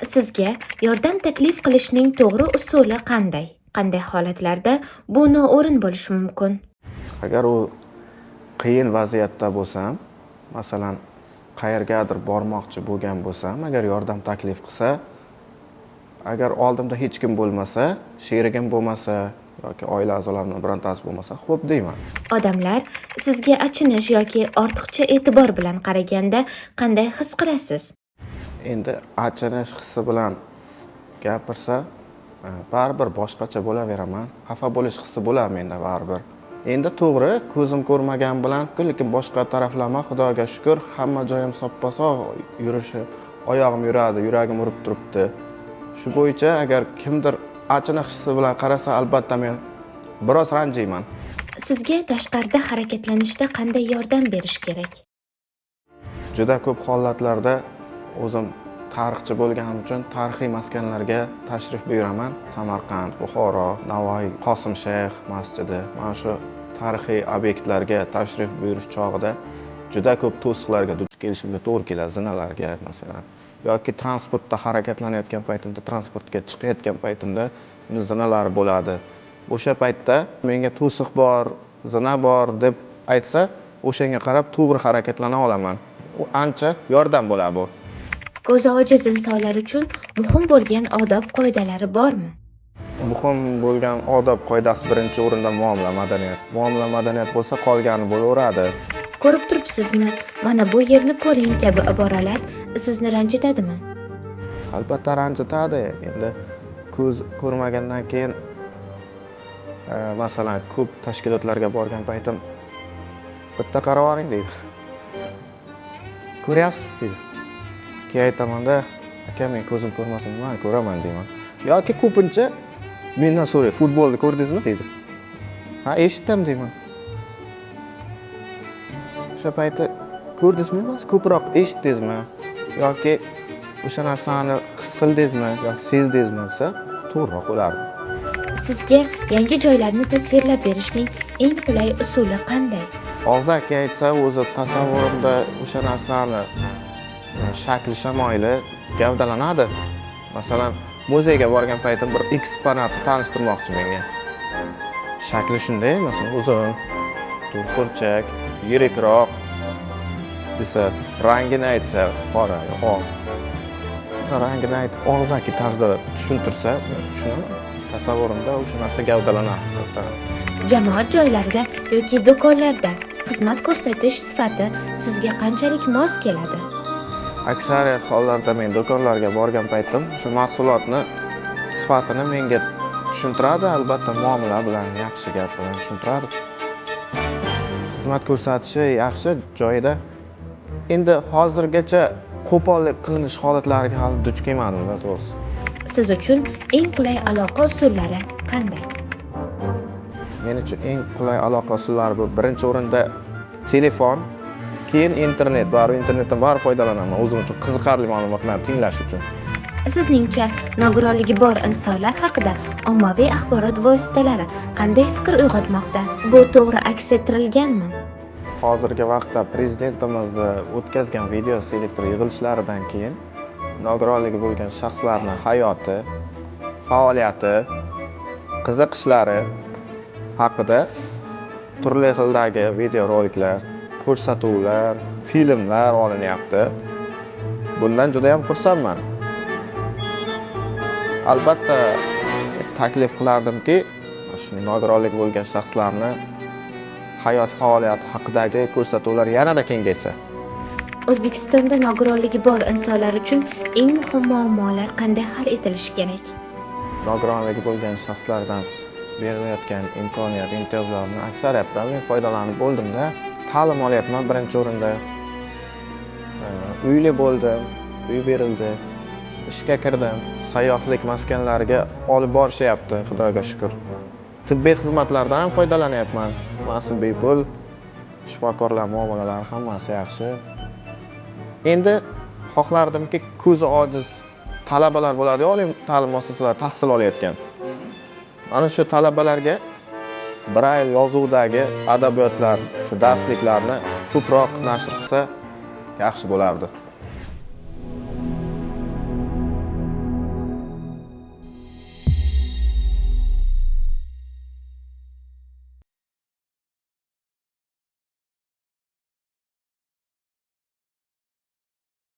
Sizga yordam taklif qilishning to'g'ri usuli qanday? Qanday holatlarda bu noo'rin bo'lishi mumkin? Agar u qiyin vaziyatda bo'lsam, masalan, qayergadir bormoqchi bo'lgan bo'lsam, agar yordam taklif qilsa, agar oldimda hech kim bo'lmasa, sherigim bo'lmasa yoki oila a'zolarimdan birontasi bo'lmasa, xo'p deyman. Odamlar sizga achinish yoki ortiqcha e'tibor bilan qaraganda qanday his qilasiz? Endi achinish hissi bilan gapirsa, baribir boshqacha bo'laveraman. Xafa bo'lish hissi bo'ladi menda baribir. Endi to'g'ri, ko'zim ko'rmagan bilan, lekin boshqa taraflama Xudoga shukr, hamma joyim soppa-sog' yurishi, oyog'im yuradi, yuragim urib turibdi. Shu bo'yicha agar kimdir achinish hissi bilan qarasa, albatta men biroz ranjiyman. Sizga tashqarida harakatlanishda qanday yordam berish kerak? Juda ko'p holatlarda o'zim tarixchi bo'lganim uchun tarixiy maskanlarga tashrif buyuraman. Samarqand, Buxoro, Navoiy, Qosimshayx masjidi. Mana shu tarixiy obyektlarga tashrif buyurish chog'ida juda ko'p to'siqlarga duch kelishimga to'g'ri keladi, zinalarga masalan. Yoki transportda harakatlanayotgan paytimda, transportga chiqayotgan paytimda zinalar bo'ladi. O'sha paytda menga to'siq bor, zina bor deb aytsa, o'shanga qarab to'g'ri harakatlana olaman. U ancha yordam bo'ladi bu. Ko'zi ojiz insonlar uchun muhim bo'lgan odob qoidalari bormi? Muhim bo'lgan odob qoidasi birinchi o'rinda muomala madaniyat. Muomala madaniyat bo'lsa, qolgani bo'laveradi. Ko'rib turibsizmi? Mana bu yerni ko'ring kabi iboralar sizni ranjitadimi? Albatta ranjitadi. Endi ko'z ko'rmagandan keyin masalan, ko'p tashkilotlarga borgan paytim bitta qarab oling deydi. Ko'ryapsiz deydi. Keyin aytaman-da, aka men ko'zim ko'rmasin, men ko'raman deyman. Yoki ko'pincha mendan so'raydi, futbolni ko'rdingizmi deydi. Ha, eshitdim deyman. O'sha paytda ko'rdingizmi emas, ko'proq eshitdingizmi yoki o'sha narsani his qildingizmi yoki sezdingizmi desa, to'g'riroq bo'lardi. Sizga yangi joylarni tasvirlab berishning eng qulay usuli qanday? Og'zaki aytsa, o'zi tasavvurimda o'sha narsani shakli shamoyili gavdalanadi. Masalan, muzeyga borgan paytim bir eksponatni tanishtirmoqchi menga. Shakli shunday, masalan, uzun, to'rtburchak, yirikroq desa, rangini aytsa, qora, oq. Shuna rangini aytib, og'zaki tarzda tushuntirsa, tushunaman. Tasavvurimda o'sha narsa gavdalanadi. Jamoat joylarida yoki do'konlarda xizmat ko'rsatish sifati sizga qanchalik mos keladi? Aksariyat hollarda men do'konlarga borgan paytim shu mahsulotni sifatini menga tushuntiradi, albatta muomala bilan, yaxshi gap bilan tushuntiradi. Xizmat ko'rsatishi yaxshi joyida. Endi hozirgacha qo'pollik qilinish holatlariga hali duch kelmadim, to'g'risi. Siz uchun eng qulay aloqa usullari qanday? Men uchun eng qulay aloqa usullari bu birinchi o'rinda telefon, keyin internet. Internetdan bari foydalanaman o'zim uchun qiziqarli ma'lumotlarni tinglash uchun. Sizningcha nogironligi bor insonlar haqida ommaviy axborot vositalari qanday fikr uyg'otmoqda? Bu to'g'ri aks ettirilganmi? Hozirgi vaqtda prezidentimizni o'tkazgan video selektor yig'ilishlaridan keyin nogironligi bo'lgan shaxslarning hayoti, faoliyati, qiziqishlari haqida turli xildagi videoroliklar, ko'rsatuvlar, filmlar olinyapti. Bundan juda ham xursandman. Albatta taklif qilardimki, shunday nogironligi bo'lgan shaxslarning hayot faoliyati haqidagi ko'rsatuvlar yanada kengaysa. O'zbekistonda nogironligi bor insonlar uchun eng muhim muammolar qanday hal etilishi kerak? Nogironligi bo'lgan shaxslardan berilayotgan imkoniyat, imtiyozlarning aksariyatidan men foydalanib bo'ldim-da. Ta'lim olyapman birinchi o'rinda. Uyli bo'ldim, uy berildi. Ishga kirdim, sayyohlik maskanlariga olib borishyapti, Xudoga shukr. Tibbiy xizmatlardan ham foydalanyapman. Hammasi bepul, shifokorlar muomalalari hammasi yaxshi. Endi xohlardimki, ko'zi ojiz talabalar bo'ladi, oliy ta'lim muassasalarida tahsil olayotgan. Mana shu talabalarga Braille yozuvdagi adabiyotlar, shu darsliklarni ko'proq nashr qilsa yaxshi bo'lardi.